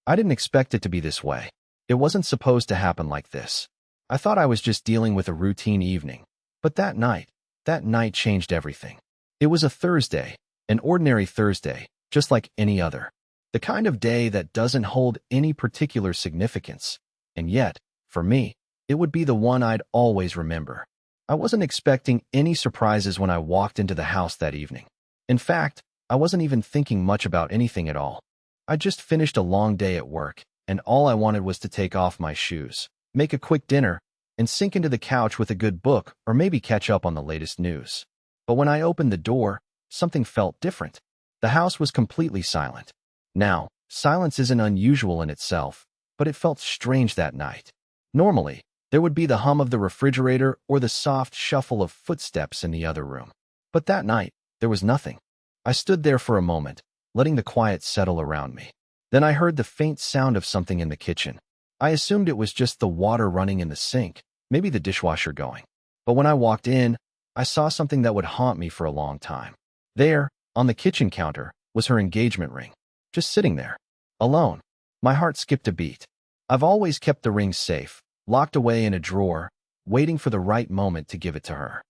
I didn't expect it to be this way. It wasn't supposed to happen like this. I thought I was just dealing with a routine evening. But that night changed everything. It was a Thursday, an ordinary Thursday, just like any other. The kind of day that doesn't hold any particular significance. And yet, for me, it would be the one I'd always remember. I wasn't expecting any surprises when I walked into the house that evening. In fact, I wasn't even thinking much about anything at all. I just finished a long day at work, and all I wanted was to take off my shoes, make a quick dinner, and sink into the couch with a good book or maybe catch up on the latest news. But when I opened the door, something felt different. The house was completely silent. Now, silence isn't unusual in itself, but it felt strange that night. Normally, there would be the hum of the refrigerator or the soft shuffle of footsteps in the other room. But that night, there was nothing. I stood there for a moment, letting the quiet settle around me. Then I heard the faint sound of something in the kitchen. I assumed it was just the water running in the sink, maybe the dishwasher going. But when I walked in, I saw something that would haunt me for a long time. There, on the kitchen counter, was her engagement ring, just sitting there, alone. My heart skipped a beat. I've always kept the ring safe, locked away in a drawer, waiting for the right moment to give it to her.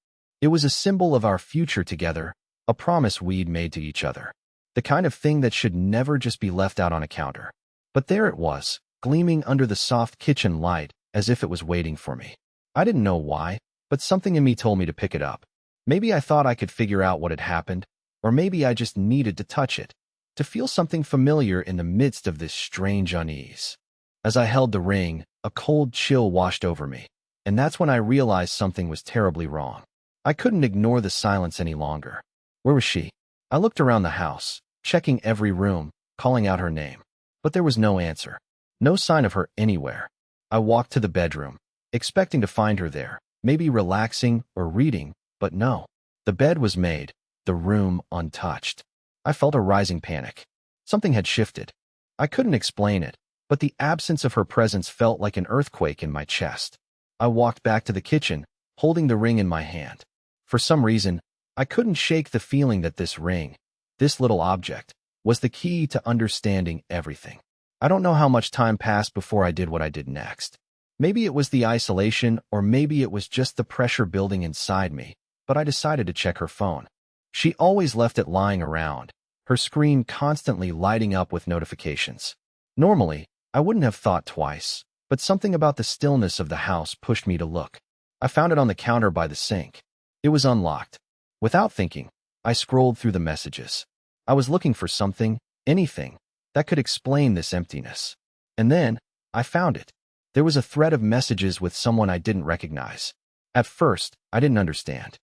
It was a symbol of our future together, a promise we'd made to each other. The kind of thing that should never just be left out on a counter. But there it was, gleaming under the soft kitchen light, as if it was waiting for me. I didn't know why, but something in me told me to pick it up. Maybe I thought I could figure out what had happened, or maybe I just needed to touch it, to feel something familiar in the midst of this strange unease. As I held the ring, a cold chill washed over me, and that's when I realized something was terribly wrong. I couldn't ignore the silence any longer. Where was she? I looked around the house, checking every room, calling out her name. But there was no answer. No sign of her anywhere. I walked to the bedroom, expecting to find her there, maybe relaxing or reading, but no. The bed was made, the room untouched. I felt a rising panic. Something had shifted. I couldn't explain it, but the absence of her presence felt like an earthquake in my chest. I walked back to the kitchen, holding the ring in my hand. For some reason, I couldn't shake the feeling that this ring, this little object, was the key to understanding everything. I don't know how much time passed before I did what I did next. Maybe it was the isolation, or maybe it was just the pressure building inside me, but I decided to check her phone. She always left it lying around, her screen constantly lighting up with notifications. Normally, I wouldn't have thought twice, but something about the stillness of the house pushed me to look. I found it on the counter by the sink. It was unlocked. Without thinking, I scrolled through the messages. I was looking for something, anything, that could explain this emptiness. And then, I found it. There was a thread of messages with someone I didn't recognize. At first, I didn't understand.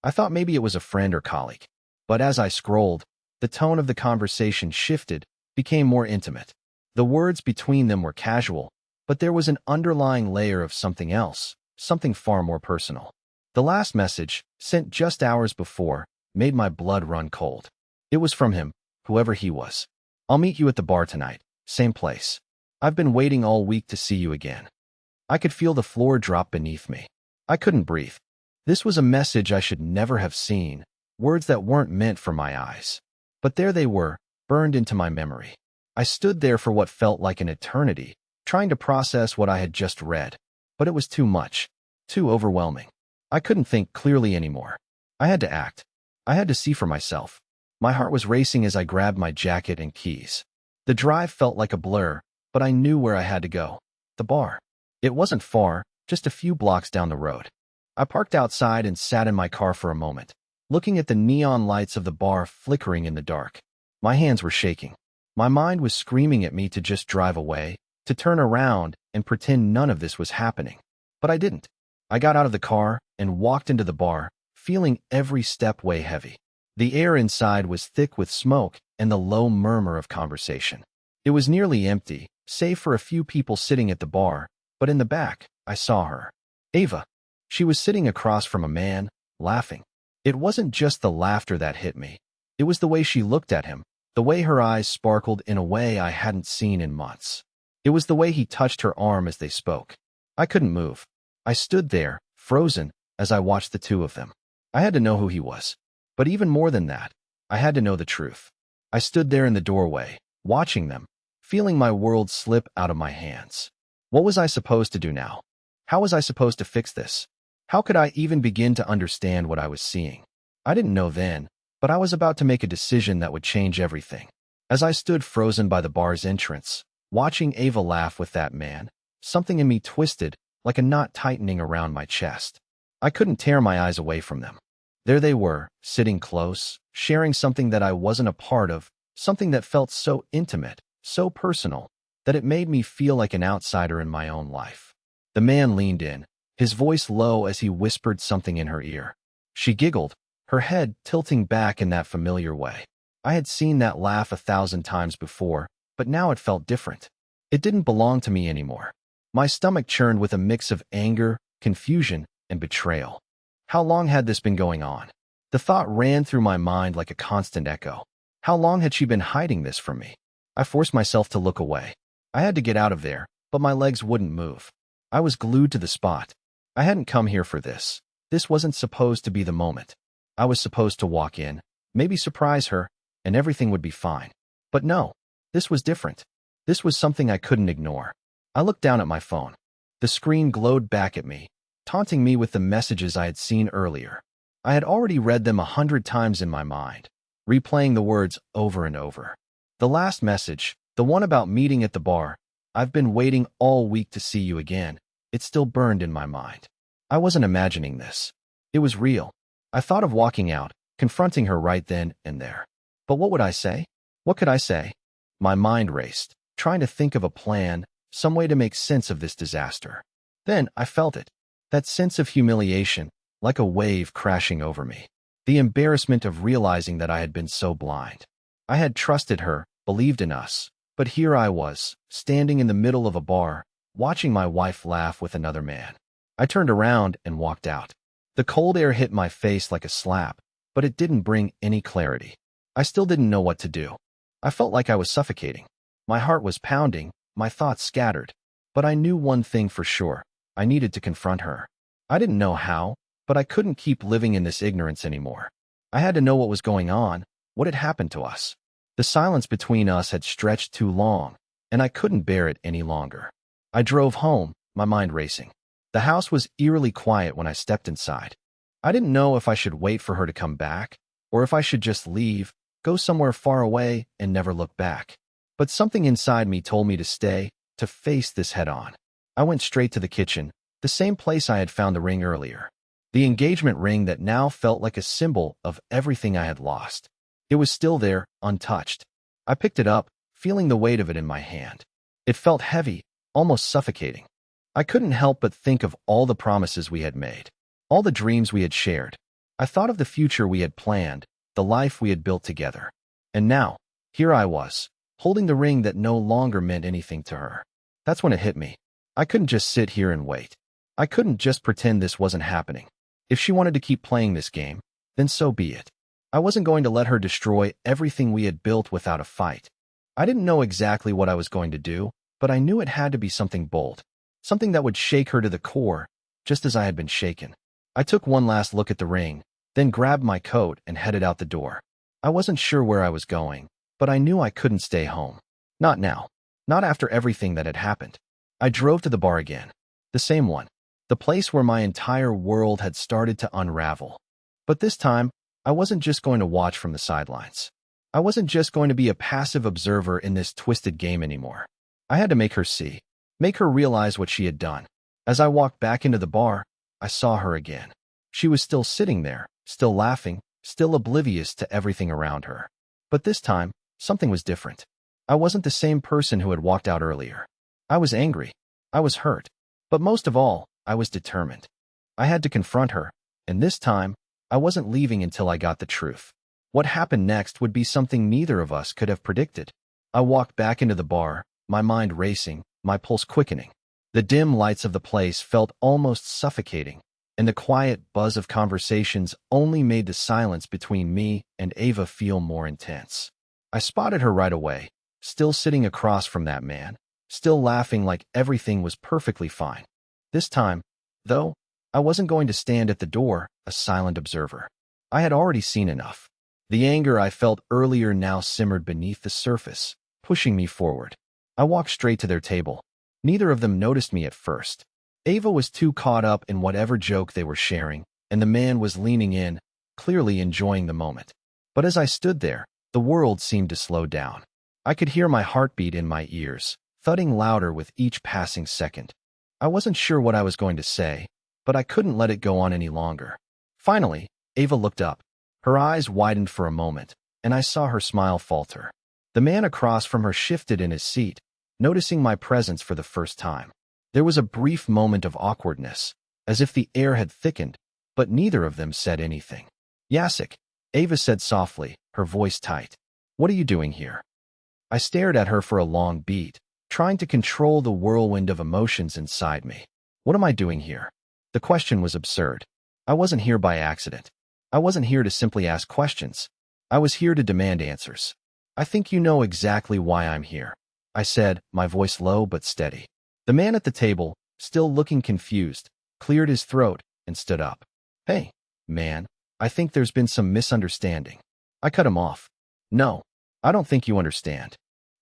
I thought maybe it was a friend or colleague. But as I scrolled, the tone of the conversation shifted, became more intimate. The words between them were casual, but there was an underlying layer of something else, something far more personal. The last message, sent just hours before, made my blood run cold. It was from him, whoever he was. I'll meet you at the bar tonight, same place. I've been waiting all week to see you again. I could feel the floor drop beneath me. I couldn't breathe. This was a message I should never have seen, words that weren't meant for my eyes. But there they were, burned into my memory. I stood there for what felt like an eternity, trying to process what I had just read. But it was too much, too overwhelming. I couldn't think clearly anymore. I had to act. I had to see for myself. My heart was racing as I grabbed my jacket and keys. The drive felt like a blur, but I knew where I had to go. The bar. It wasn't far, just a few blocks down the road. I parked outside and sat in my car for a moment, looking at the neon lights of the bar flickering in the dark. My hands were shaking. My mind was screaming at me to just drive away, to turn around and pretend none of this was happening. But I didn't. I got out of the car and walked into the bar, feeling every step weigh heavy. The air inside was thick with smoke and the low murmur of conversation. It was nearly empty, save for a few people sitting at the bar, but in the back, I saw her. Eva. She was sitting across from a man, laughing. It wasn't just the laughter that hit me. It was the way she looked at him, the way her eyes sparkled in a way I hadn't seen in months. It was the way he touched her arm as they spoke. I couldn't move. I stood there, frozen, as I watched the two of them. I had to know who he was. But even more than that, I had to know the truth. I stood there in the doorway, watching them, feeling my world slip out of my hands. What was I supposed to do now? How was I supposed to fix this? How could I even begin to understand what I was seeing? I didn't know then, but I was about to make a decision that would change everything. As I stood frozen by the bar's entrance, watching Eva laugh with that man, something in me twisted like a knot tightening around my chest. I couldn't tear my eyes away from them. There they were, sitting close, sharing something that I wasn't a part of, something that felt so intimate, so personal, that it made me feel like an outsider in my own life. The man leaned in, his voice low as he whispered something in her ear. She giggled, her head tilting back in that familiar way. I had seen that laugh 1,000 times before, but now it felt different. It didn't belong to me anymore. My stomach churned with a mix of anger, confusion, and betrayal. How long had this been going on? The thought ran through my mind like a constant echo. How long had she been hiding this from me? I forced myself to look away. I had to get out of there, but my legs wouldn't move. I was glued to the spot. I hadn't come here for this. This wasn't supposed to be the moment. I was supposed to walk in, maybe surprise her, and everything would be fine. But no, this was different. This was something I couldn't ignore. I looked down at my phone. The screen glowed back at me, taunting me with the messages I had seen earlier. I had already read them 100 times in my mind, replaying the words over and over. The last message, the one about meeting at the bar, "I've been waiting all week to see you again," it still burned in my mind. I wasn't imagining this. It was real. I thought of walking out, confronting her right then and there. But what would I say? What could I say? My mind raced, trying to think of a plan, some way to make sense of this disaster. Then I felt it. That sense of humiliation, like a wave crashing over me. The embarrassment of realizing that I had been so blind. I had trusted her, believed in us, but here I was, standing in the middle of a bar, watching my wife laugh with another man. I turned around and walked out. The cold air hit my face like a slap, but it didn't bring any clarity. I still didn't know what to do. I felt like I was suffocating. My heart was pounding, my thoughts scattered. But I knew one thing for sure. I needed to confront her. I didn't know how, but I couldn't keep living in this ignorance anymore. I had to know what was going on, what had happened to us. The silence between us had stretched too long, and I couldn't bear it any longer. I drove home, my mind racing. The house was eerily quiet when I stepped inside. I didn't know if I should wait for her to come back, or if I should just leave, go somewhere far away, and never look back. But something inside me told me to stay, to face this head-on. I went straight to the kitchen, the same place I had found the ring earlier. The engagement ring that now felt like a symbol of everything I had lost. It was still there, untouched. I picked it up, feeling the weight of it in my hand. It felt heavy, almost suffocating. I couldn't help but think of all the promises we had made, all the dreams we had shared. I thought of the future we had planned, the life we had built together. And now, here I was, holding the ring that no longer meant anything to her. That's when it hit me. I couldn't just sit here and wait. I couldn't just pretend this wasn't happening. If she wanted to keep playing this game, then so be it. I wasn't going to let her destroy everything we had built without a fight. I didn't know exactly what I was going to do, but I knew it had to be something bold, something that would shake her to the core, just as I had been shaken. I took one last look at the ring, then grabbed my coat and headed out the door. I wasn't sure where I was going, but I knew I couldn't stay home. Not now. Not after everything that had happened. I drove to the bar again. The same one. The place where my entire world had started to unravel. But this time, I wasn't just going to watch from the sidelines. I wasn't just going to be a passive observer in this twisted game anymore. I had to make her see, make her realize what she had done. As I walked back into the bar, I saw her again. She was still sitting there, still laughing, still oblivious to everything around her. But this time, something was different. I wasn't the same person who had walked out earlier. I was angry. I was hurt. But most of all, I was determined. I had to confront her, and this time, I wasn't leaving until I got the truth. What happened next would be something neither of us could have predicted. I walked back into the bar, my mind racing, my pulse quickening. The dim lights of the place felt almost suffocating, and the quiet buzz of conversations only made the silence between me and Eva feel more intense. I spotted her right away, still sitting across from that man, still laughing like everything was perfectly fine. This time, though, I wasn't going to stand at the door, a silent observer. I had already seen enough. The anger I felt earlier now simmered beneath the surface, pushing me forward. I walked straight to their table. Neither of them noticed me at first. Eva was too caught up in whatever joke they were sharing, and the man was leaning in, clearly enjoying the moment. But as I stood there, the world seemed to slow down. I could hear my heartbeat in my ears, thudding louder with each passing second. I wasn't sure what I was going to say, but I couldn't let it go on any longer. Finally, Eva looked up. Her eyes widened for a moment, and I saw her smile falter. The man across from her shifted in his seat, noticing my presence for the first time. There was a brief moment of awkwardness, as if the air had thickened, but neither of them said anything. Jacek, Eva said softly, her voice tight. What are you doing here? I stared at her for a long beat, trying to control the whirlwind of emotions inside me. What am I doing here? The question was absurd. I wasn't here by accident. I wasn't here to simply ask questions. I was here to demand answers. I think you know exactly why I'm here, I said, my voice low but steady. The man at the table, still looking confused, cleared his throat and stood up. Hey, man, I think there's been some misunderstanding. I cut him off. No, I don't think you understand.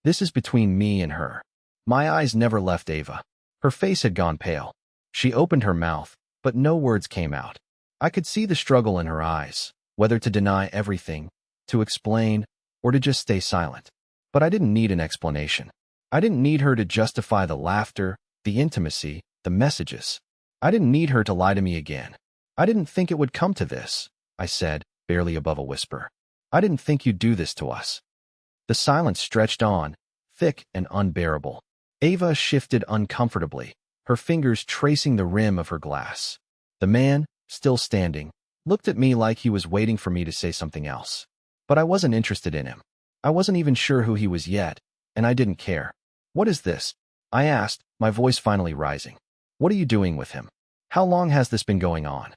This is between me and her. My eyes never left Eva. Her face had gone pale. She opened her mouth, but no words came out. I could see the struggle in her eyes, whether to deny everything, to explain, or to just stay silent. But I didn't need an explanation. I didn't need her to justify the laughter, the intimacy, the messages. I didn't need her to lie to me again. I didn't think it would come to this, I said, barely above a whisper. I didn't think you'd do this to us. The silence stretched on, thick and unbearable. Eva shifted uncomfortably, her fingers tracing the rim of her glass. The man, still standing, looked at me like he was waiting for me to say something else. But I wasn't interested in him. I wasn't even sure who he was yet, and I didn't care. What is this? I asked, my voice finally rising. What are you doing with him? How long has this been going on?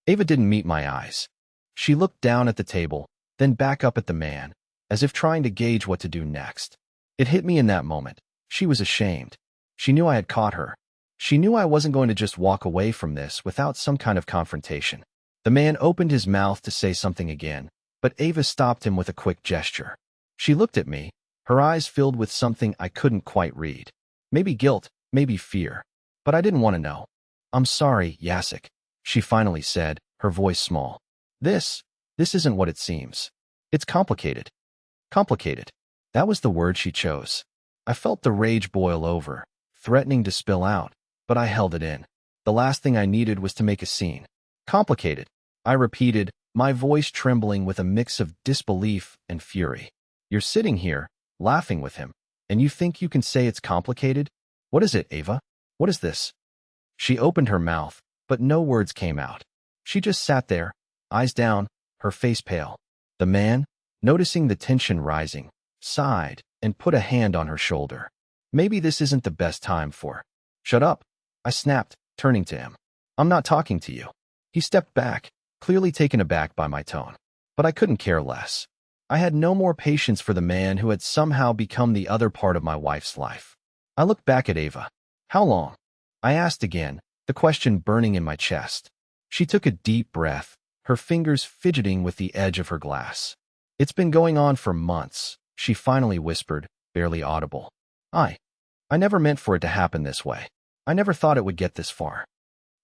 Eva didn't meet my eyes. She looked down at the table, then back up at the man, as if trying to gauge what to do next. It hit me in that moment. She was ashamed. She knew I had caught her. She knew I wasn't going to just walk away from this without some kind of confrontation. The man opened his mouth to say something again, but Eva stopped him with a quick gesture. She looked at me, her eyes filled with something I couldn't quite read. Maybe guilt, maybe fear. But I didn't want to know. I'm sorry, Jacek, she finally said, her voice small. This isn't what it seems. It's complicated. Complicated. That was the word she chose. I felt the rage boil over, threatening to spill out, but I held it in. The last thing I needed was to make a scene. Complicated, I repeated, my voice trembling with a mix of disbelief and fury. You're sitting here, laughing with him, and you think you can say it's complicated? What is it, Eva? What is this? She opened her mouth, but no words came out. She just sat there, eyes down, her face pale. The man, noticing the tension rising, sighed and put a hand on her shoulder. Maybe this isn't the best time for. Shut up, I snapped, turning to him. I'm not talking to you. He stepped back, clearly taken aback by my tone. But I couldn't care less. I had no more patience for the man who had somehow become the other part of my wife's life. I looked back at Eva. How long? I asked again, the question burning in my chest. She took a deep breath, her fingers fidgeting with the edge of her glass. It's been going on for months, she finally whispered, barely audible. I never meant for it to happen this way. I never thought it would get this far.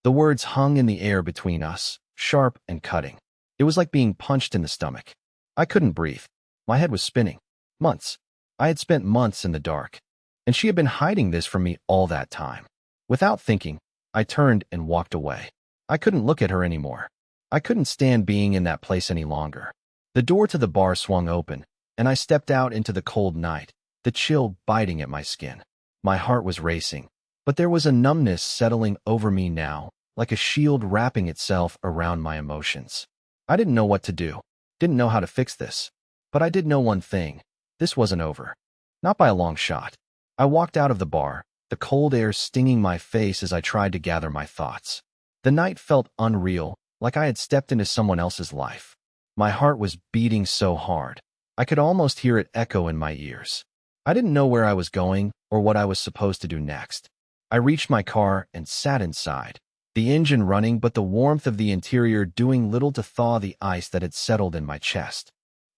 The words hung in the air between us, sharp and cutting. It was like being punched in the stomach. I couldn't breathe. My head was spinning. Months. I had spent months in the dark. And she had been hiding this from me all that time. Without thinking, I turned and walked away. I couldn't look at her anymore. I couldn't stand being in that place any longer. The door to the bar swung open, and I stepped out into the cold night, the chill biting at my skin. My heart was racing, but there was a numbness settling over me now, like a shield wrapping itself around my emotions. I didn't know what to do, didn't know how to fix this. But I did know one thing. This wasn't over. Not by a long shot. I walked out of the bar, the cold air stinging my face as I tried to gather my thoughts. The night felt unreal, like I had stepped into someone else's life. My heart was beating so hard. I could almost hear it echo in my ears. I didn't know where I was going or what I was supposed to do next. I reached my car and sat inside, the engine running but the warmth of the interior doing little to thaw the ice that had settled in my chest.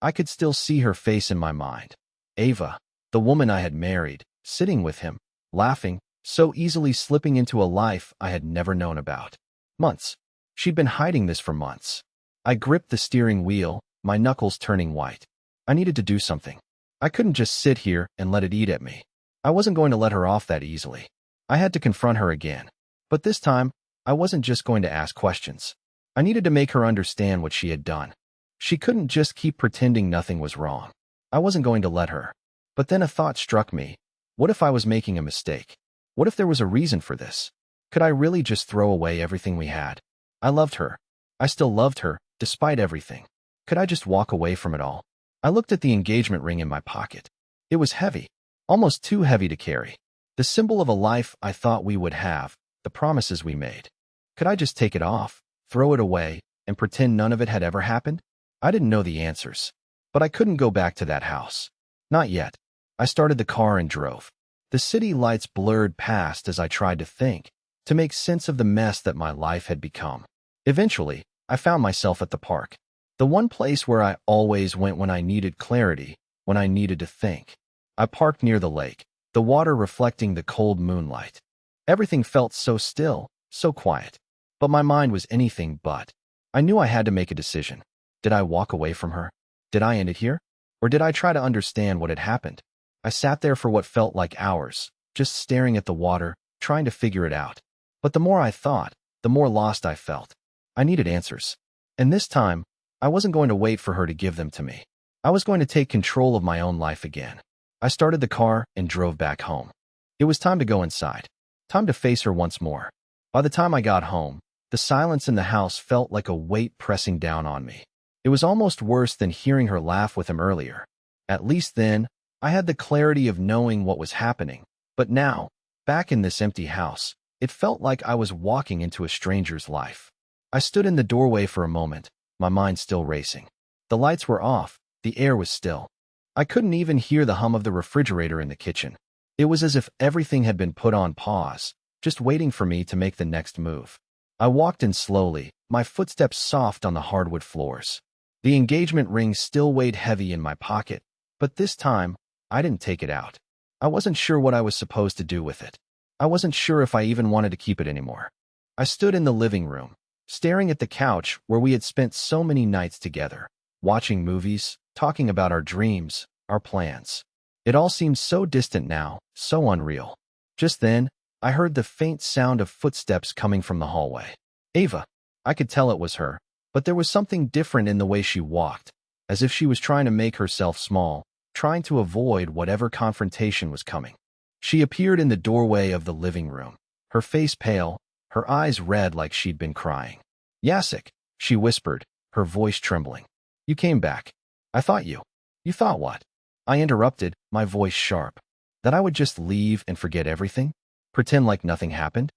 I could still see her face in my mind. Eva, the woman I had married, sitting with him, laughing, so easily slipping into a life I had never known about. Months. She'd been hiding this for months. I gripped the steering wheel, my knuckles turning white. I needed to do something. I couldn't just sit here and let it eat at me. I wasn't going to let her off that easily. I had to confront her again. But this time, I wasn't just going to ask questions. I needed to make her understand what she had done. She couldn't just keep pretending nothing was wrong. I wasn't going to let her. But then a thought struck me. What if I was making a mistake? What if there was a reason for this? Could I really just throw away everything we had? I loved her. I still loved her, despite everything. Could I just walk away from it all? I looked at the engagement ring in my pocket. It was heavy, almost too heavy to carry. The symbol of a life I thought we would have, the promises we made. Could I just take it off, throw it away, and pretend none of it had ever happened? I didn't know the answers. But I couldn't go back to that house. Not yet. I started the car and drove. The city lights blurred past as I tried to think, to make sense of the mess that my life had become. Eventually, I found myself at the park. The one place where I always went when I needed clarity, when I needed to think. I parked near the lake, the water reflecting the cold moonlight. Everything felt so still, so quiet. But my mind was anything but. I knew I had to make a decision. Did I walk away from her? Did I end it here? Or did I try to understand what had happened? I sat there for what felt like hours, just staring at the water, trying to figure it out. But the more I thought, the more lost I felt. I needed answers. And this time, I wasn't going to wait for her to give them to me. I was going to take control of my own life again. I started the car and drove back home. It was time to go inside. Time to face her once more. By the time I got home, the silence in the house felt like a weight pressing down on me. It was almost worse than hearing her laugh with him earlier. At least then, I had the clarity of knowing what was happening. But now, back in this empty house, it felt like I was walking into a stranger's life. I stood in the doorway for a moment, my mind still racing. The lights were off, the air was still. I couldn't even hear the hum of the refrigerator in the kitchen. It was as if everything had been put on pause, just waiting for me to make the next move. I walked in slowly, my footsteps soft on the hardwood floors. The engagement ring still weighed heavy in my pocket, but this time, I didn't take it out. I wasn't sure what I was supposed to do with it. I wasn't sure if I even wanted to keep it anymore. I stood in the living room, staring at the couch where we had spent so many nights together, watching movies, talking about our dreams, our plans. It all seemed so distant now, so unreal. Just then, I heard the faint sound of footsteps coming from the hallway. Eva. I could tell it was her, but there was something different in the way she walked, as if she was trying to make herself small, trying to avoid whatever confrontation was coming. She appeared in the doorway of the living room, her face pale, her eyes red like she'd been crying. Jacek, she whispered, her voice trembling. You came back. I thought you. You thought what? I interrupted, my voice sharp. That I would just leave and forget everything? Pretend like nothing happened?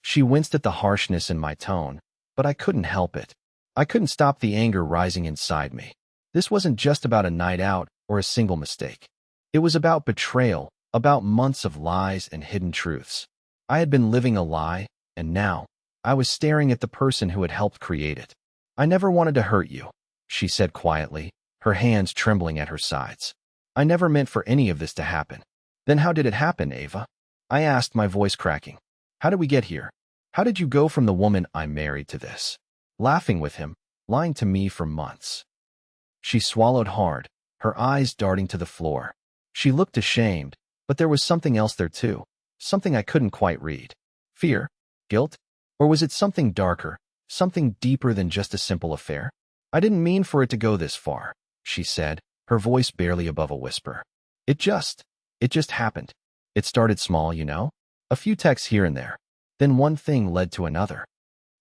She winced at the harshness in my tone, but I couldn't help it. I couldn't stop the anger rising inside me. This wasn't just about a night out or a single mistake. It was about betrayal, about months of lies and hidden truths. I had been living a lie, and now, I was staring at the person who had helped create it. I never wanted to hurt you, she said quietly, her hands trembling at her sides. I never meant for any of this to happen. Then how did it happen, Eva? I asked, my voice cracking. How did we get here? How did you go from the woman I married to this? Laughing with him, lying to me for months. She swallowed hard, her eyes darting to the floor. She looked ashamed, but there was something else there too, something I couldn't quite read. Fear? Guilt? Or was it something darker, something deeper than just a simple affair? I didn't mean for it to go this far, she said, her voice barely above a whisper. It just happened. It started small, you know? A few texts here and there. Then one thing led to another.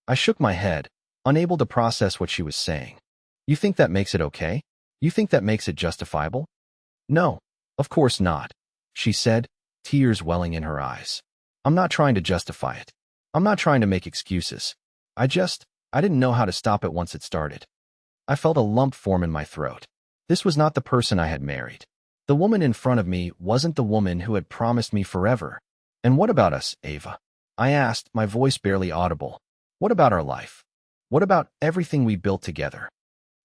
I shook my head, unable to process what she was saying. You think that makes it okay? You think that makes it justifiable? No, of course not, she said, tears welling in her eyes. I'm not trying to justify it. I'm not trying to make excuses. I didn't know how to stop it once it started. I felt a lump form in my throat. This was not the person I had married. The woman in front of me wasn't the woman who had promised me forever. And what about us, Eva? I asked, my voice barely audible. What about our life? What about everything we built together?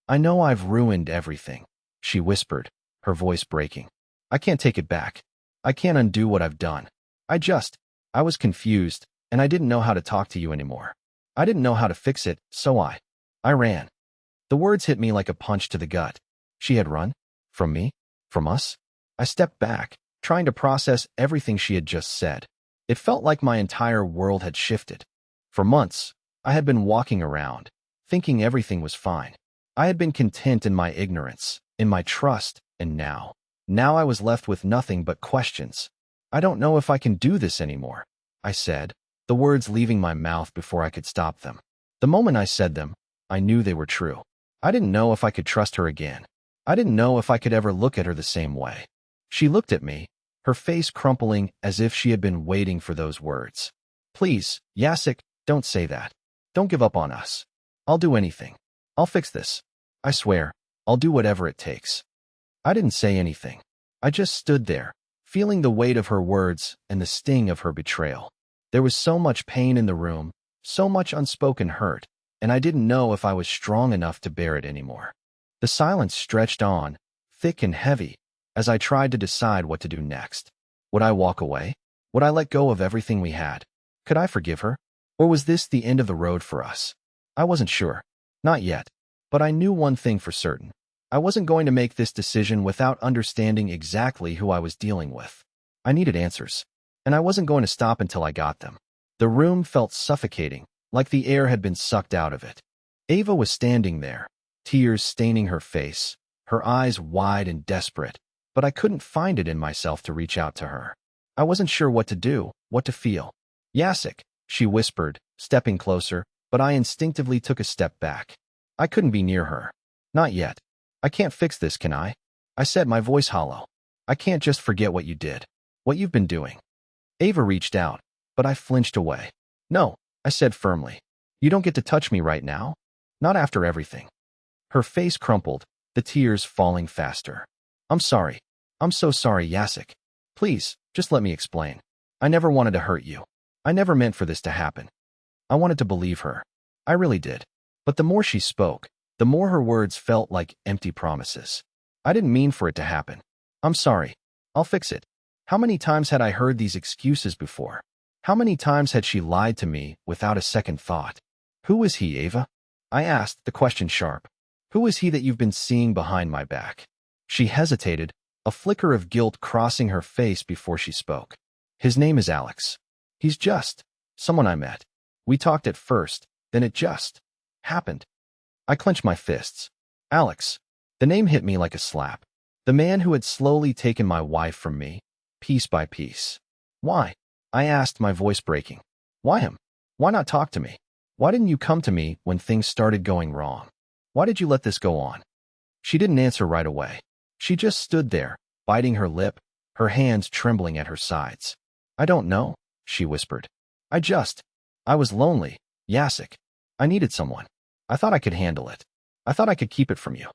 I know I've ruined everything, she whispered, her voice breaking. I can't take it back. I can't undo what I've done. I was confused, and I didn't know how to talk to you anymore. I didn't know how to fix it, so I ran. The words hit me like a punch to the gut. She had run? From me? From us? I stepped back, trying to process everything she had just said. It felt like my entire world had shifted. For months, I had been walking around, thinking everything was fine. I had been content in my ignorance, in my trust, and now I was left with nothing but questions. I don't know if I can do this anymore, I said, the words leaving my mouth before I could stop them. The moment I said them, I knew they were true. I didn't know if I could trust her again. I didn't know if I could ever look at her the same way. She looked at me, her face crumpling as if she had been waiting for those words. Please, Jacek, don't say that. Don't give up on us. I'll do anything. I'll fix this. I swear, I'll do whatever it takes. I didn't say anything. I just stood there, feeling the weight of her words and the sting of her betrayal. There was so much pain in the room, so much unspoken hurt, and I didn't know if I was strong enough to bear it anymore. The silence stretched on, thick and heavy, as I tried to decide what to do next. Would I walk away? Would I let go of everything we had? Could I forgive her? Or was this the end of the road for us? I wasn't sure. Not yet. But I knew one thing for certain. I wasn't going to make this decision without understanding exactly who I was dealing with. I needed answers, and I wasn't going to stop until I got them. The room felt suffocating, like the air had been sucked out of it. Eva was standing there, tears staining her face, her eyes wide and desperate, but I couldn't find it in myself to reach out to her. I wasn't sure what to do, what to feel. Jacek, she whispered, stepping closer, but I instinctively took a step back. I couldn't be near her. Not yet. I can't fix this, can I? I said, my voice hollow. I can't just forget what you did, what you've been doing. Eva reached out, but I flinched away. No, I said firmly. You don't get to touch me right now. Not after everything. Her face crumpled, the tears falling faster. I'm sorry. I'm so sorry, Jacek. Please, just let me explain. I never wanted to hurt you. I never meant for this to happen. I wanted to believe her. I really did. But the more she spoke, the more her words felt like empty promises. I didn't mean for it to happen. I'm sorry. I'll fix it. How many times had I heard these excuses before? How many times had she lied to me without a second thought? Who is he, Eva? I asked, the question sharp. Who is he that you've been seeing behind my back? She hesitated, a flicker of guilt crossing her face before she spoke. His name is Alex. He's just someone I met. We talked at first, then it just happened. I clenched my fists. Alex. The name hit me like a slap. The man who had slowly taken my wife from me, piece by piece. Why? I asked, my voice breaking. Why him? Why not talk to me? Why didn't you come to me when things started going wrong? Why did you let this go on? She didn't answer right away. She just stood there, biting her lip, her hands trembling at her sides. I don't know, she whispered. I was lonely, Jacek. I needed someone. I thought I could handle it. I thought I could keep it from you.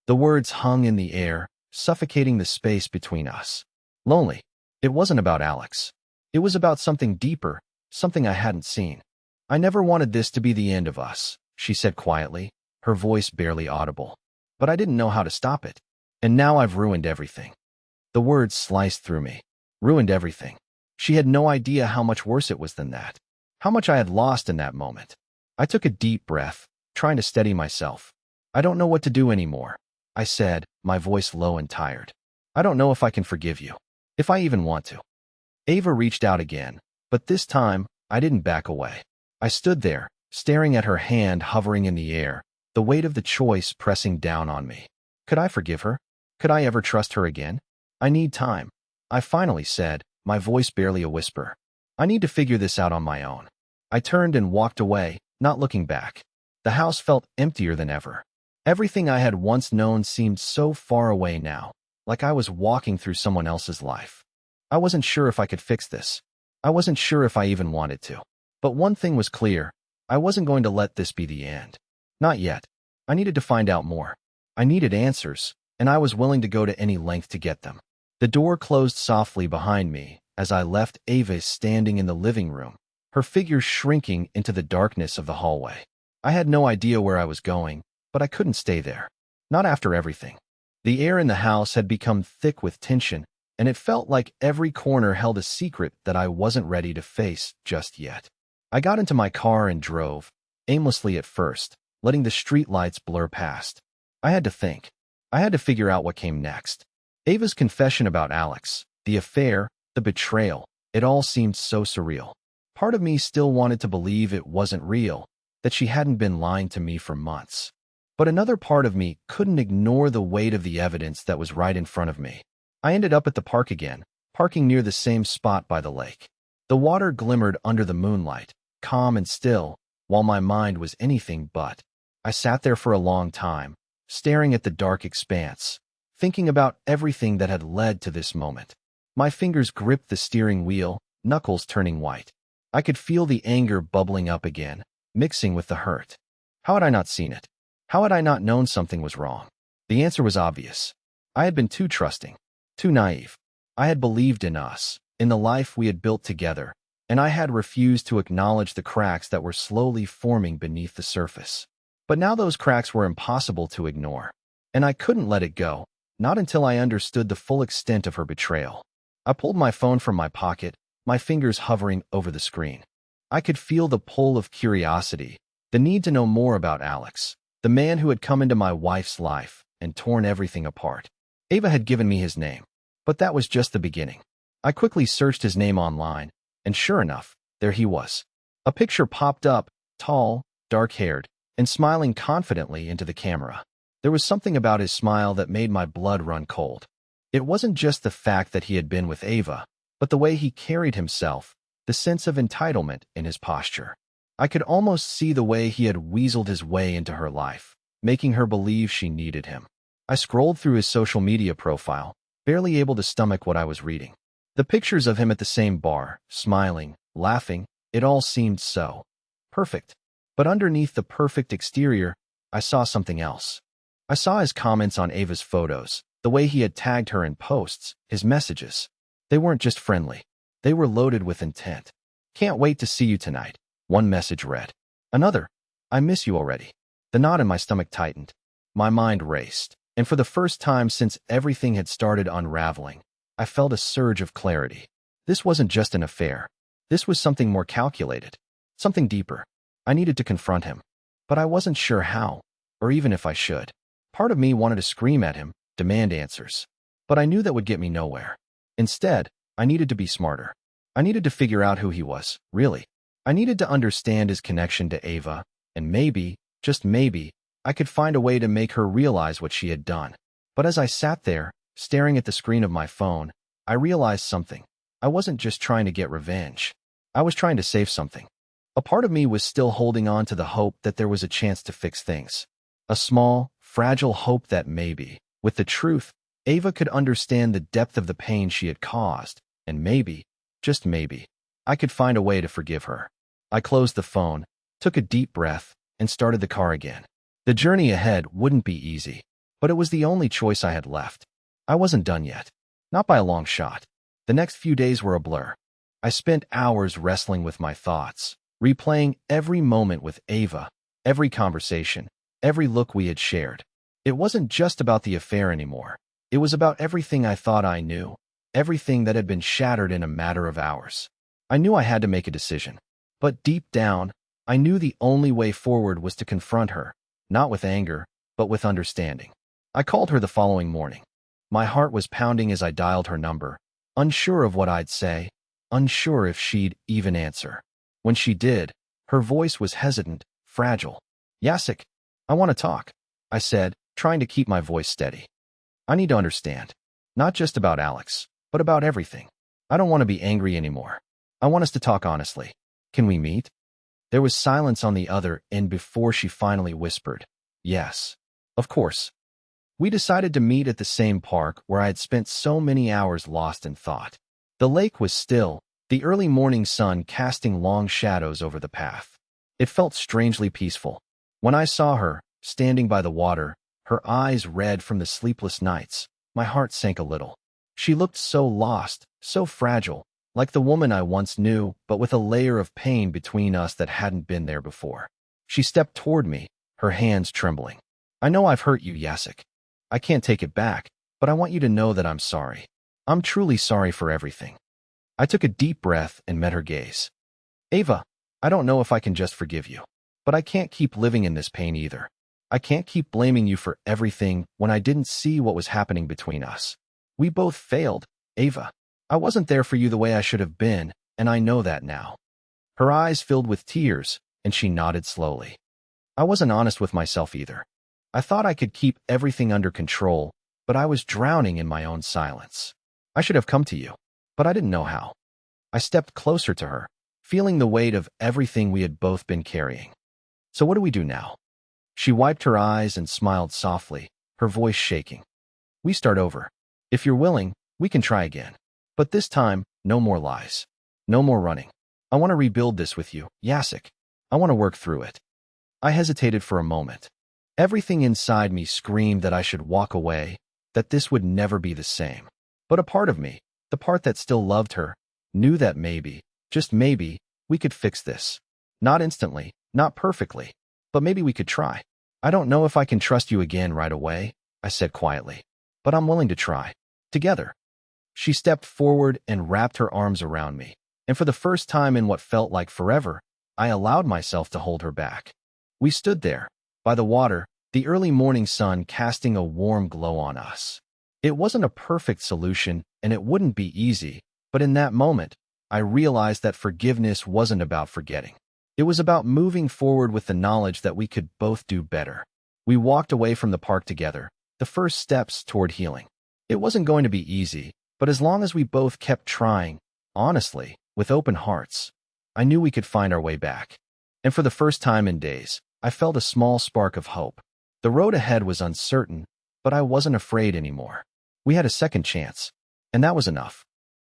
The words hung in the air, suffocating the space between us. Lonely. It wasn't about Alex. It was about something deeper, something I hadn't seen. I never wanted this to be the end of us, she said quietly, her voice barely audible. But I didn't know how to stop it. And now I've ruined everything. The words sliced through me. Ruined everything. She had no idea how much worse it was than that. How much I had lost in that moment. I took a deep breath, trying to steady myself. I don't know what to do anymore, I said, my voice low and tired. I don't know if I can forgive you. If I even want to. Eva reached out again, but this time, I didn't back away. I stood there, staring at her hand hovering in the air, the weight of the choice pressing down on me. Could I forgive her? Could I ever trust her again? I need time, I finally said, my voice barely a whisper. I need to figure this out on my own. I turned and walked away, not looking back. The house felt emptier than ever. Everything I had once known seemed so far away now, like I was walking through someone else's life. I wasn't sure if I could fix this. I wasn't sure if I even wanted to. But one thing was clear. I wasn't going to let this be the end. Not yet. I needed to find out more. I needed answers, and I was willing to go to any length to get them. The door closed softly behind me as I left Eva standing in the living room, her figure shrinking into the darkness of the hallway. I had no idea where I was going, but I couldn't stay there. Not after everything. The air in the house had become thick with tension, and it felt like every corner held a secret that I wasn't ready to face just yet. I got into my car and drove, aimlessly at first, letting the streetlights blur past. I had to think. I had to figure out what came next. Eva's confession about Alex, the affair, the betrayal, it all seemed so surreal. Part of me still wanted to believe it wasn't real, that she hadn't been lying to me for months. But another part of me couldn't ignore the weight of the evidence that was right in front of me. I ended up at the park again, parking near the same spot by the lake. The water glimmered under the moonlight, calm and still, while my mind was anything but. I sat there for a long time, staring at the dark expanse, thinking about everything that had led to this moment. My fingers gripped the steering wheel, knuckles turning white. I could feel the anger bubbling up again, mixing with the hurt. How had I not seen it? How had I not known something was wrong? The answer was obvious. I had been too trusting, too naive. I had believed in us, in the life we had built together, and I had refused to acknowledge the cracks that were slowly forming beneath the surface. But now those cracks were impossible to ignore, and I couldn't let it go, not until I understood the full extent of her betrayal. I pulled my phone from my pocket, my fingers hovering over the screen. I could feel the pull of curiosity, the need to know more about Alex, the man who had come into my wife's life and torn everything apart. Eva had given me his name, but that was just the beginning. I quickly searched his name online, and sure enough, there he was. A picture popped up, tall, dark-haired, and smiling confidently into the camera. There was something about his smile that made my blood run cold. It wasn't just the fact that he had been with Eva, but the way he carried himself, the sense of entitlement in his posture. I could almost see the way he had weaseled his way into her life, making her believe she needed him. I scrolled through his social media profile, barely able to stomach what I was reading. The pictures of him at the same bar, smiling, laughing, it all seemed so perfect. But underneath the perfect exterior, I saw something else. I saw his comments on Eva's photos, the way he had tagged her in posts, his messages. They weren't just friendly. They were loaded with intent. "Can't wait to see you tonight," one message read. Another, "I miss you already." The knot in my stomach tightened. My mind raced, and for the first time since everything had started unraveling, I felt a surge of clarity. This wasn't just an affair. This was something more calculated, something deeper. I needed to confront him, but I wasn't sure how, or even if I should. Part of me wanted to scream at him, demand answers, but I knew that would get me nowhere. Instead, I needed to be smarter. I needed to figure out who he was, really. I needed to understand his connection to Eva, and maybe, just maybe, I could find a way to make her realize what she had done. But as I sat there, staring at the screen of my phone, I realized something. I wasn't just trying to get revenge. I was trying to save something. A part of me was still holding on to the hope that there was a chance to fix things. A small, fragile hope that maybe, with the truth, Eva could understand the depth of the pain she had caused, and maybe, just maybe, I could find a way to forgive her. I closed the phone, took a deep breath, and started the car again. The journey ahead wouldn't be easy, but it was the only choice I had left. I wasn't done yet. Not by a long shot. The next few days were a blur. I spent hours wrestling with my thoughts, replaying every moment with Eva, every conversation, every look we had shared. It wasn't just about the affair anymore. It was about everything I thought I knew, everything that had been shattered in a matter of hours. I knew I had to make a decision. But deep down, I knew the only way forward was to confront her, not with anger, but with understanding. I called her the following morning. My heart was pounding as I dialed her number, unsure of what I'd say, unsure if she'd even answer. When she did, her voice was hesitant, fragile. "Jacek, I want to talk," I said, trying to keep my voice steady. "I need to understand. Not just about Alex, but about everything. I don't want to be angry anymore. I want us to talk honestly. Can we meet?" There was silence on the other end before she finally whispered, "Yes, of course." We decided to meet at the same park where I had spent so many hours lost in thought. The lake was still, the early morning sun casting long shadows over the path. It felt strangely peaceful. When I saw her, standing by the water, her eyes red from the sleepless nights, my heart sank a little. She looked so lost, so fragile, like the woman I once knew, but with a layer of pain between us that hadn't been there before. She stepped toward me, her hands trembling. "I know I've hurt you, Jacek. I can't take it back, but I want you to know that I'm sorry. I'm truly sorry for everything. I took a deep breath and met her gaze. Eva, I don't know if I can just forgive you. But I can't keep living in this pain either. I can't keep blaming you for everything when I didn't see what was happening between us. We both failed, Eva. I wasn't there for you the way I should have been, and I know that now. Her eyes filled with tears, and she nodded slowly. I wasn't honest with myself either. I thought I could keep everything under control, but I was drowning in my own silence. I should have come to you, but I didn't know how. I stepped closer to her, feeling the weight of everything we had both been carrying. So what do we do now? She wiped her eyes and smiled softly, her voice shaking. We start over. If you're willing, we can try again. But this time, no more lies. No more running. I want to rebuild this with you, Jacek. I want to work through it. I hesitated for a moment. Everything inside me screamed that I should walk away, that this would never be the same. But a part of me, the part that still loved her, knew that maybe, just maybe, we could fix this. Not instantly, not perfectly, but maybe we could try. I don't know if I can trust you again right away, I said quietly, but I'm willing to try. Together. She stepped forward and wrapped her arms around me, and for the first time in what felt like forever, I allowed myself to hold her back. We stood there, by the water, the early morning sun casting a warm glow on us. It wasn't a perfect solution, and it wouldn't be easy, but in that moment, I realized that forgiveness wasn't about forgetting. It was about moving forward with the knowledge that we could both do better. We walked away from the park together, the first steps toward healing. It wasn't going to be easy, but as long as we both kept trying, honestly, with open hearts, I knew we could find our way back. And for the first time in days, I felt a small spark of hope. The road ahead was uncertain, but I wasn't afraid anymore. We had a second chance, and that was enough.